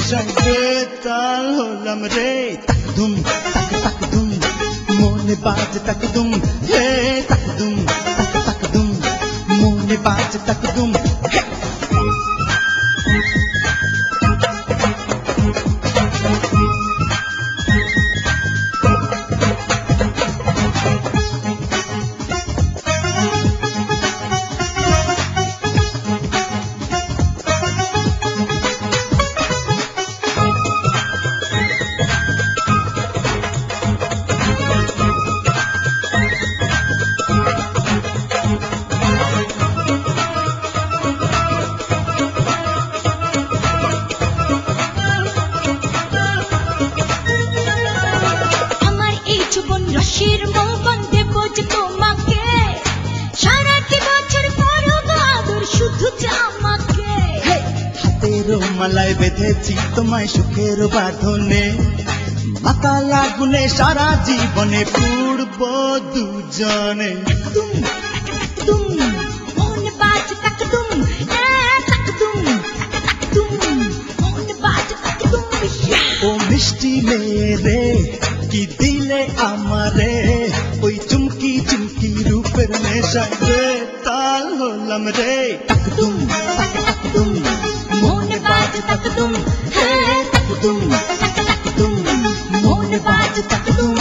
নেশায় বেতাল হলাম রে। তাকদুম তাক তাকদুম মনে বাজে তাকদুম হে তাকদুম তাক তাকদুম মনে বাজে তাকদুম হে। রসের মৌবন দেব যে তোমাকে সারাটি বছর করো আদর শুধু আমাকে। হাতের মালায় বেঁধেছি তোমায় সুখের বাঁধনে, মাতাল আগুনে সারা জীবনে পুড়ব দুজনে। তুম তুম মন বাজ তাক তুম তাক তুম তাক তুম মন বাজ তাক তুম। ও মিষ্টি মেরে কি দিলে আমারে, ওই চুমকি চুমকি রূপের নেশায় বেতাল হলাম রে। তাকদুম তাক তাকদুম মন বাজ তাক তুম তাক তুম তাক তুম মন বাজ তাক তুম।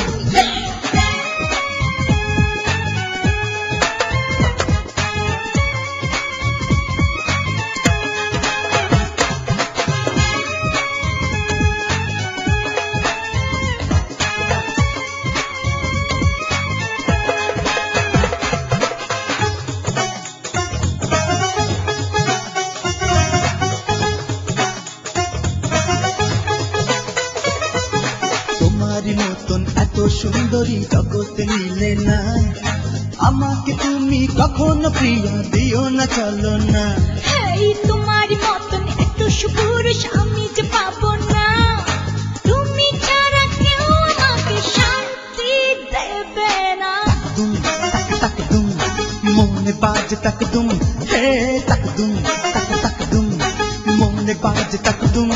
তোমারই মতন এত সুন্দরী জগতে মিলে না, আমাকে তুমি কখনো প্রিয়া দিও না চলো না। এই তোমার মতন এত সুপুরুষ আমি যে পাবো না, তুমি ছাড়া কেউ আমাকে শান্তি দেবে না। তুম তাক তাকদুম মনে বাজে তাকদুম হে তাকদুম তাক তাকদুম মনে বাজে তাকদুম।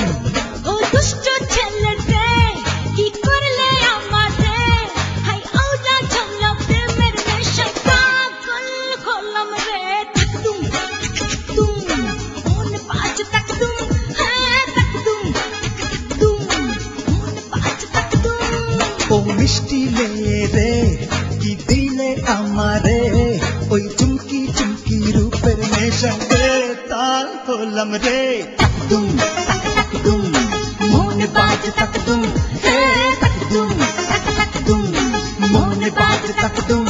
ও দুষ্ট ছেলে রে কি করলে আমারে, হাই আউলা ঝালা প্রেমের নেশায় পাগল হলাম রে। তাকদুম তাকদুম মন বাজ তাকদুম তাকদুম তাকদুম মন বাজ তাকদুম। ও মিষ্টি মেরে কি দিলে আমারে, ওই চুমকি চুমকি রূপের নেশায় বেতাল হলাম রে। তাকদুম তাক তাকদুম মনে বাজে তাকদুম হে তাকদুম তাক তাকদুম মনে বাজে তাকদুম।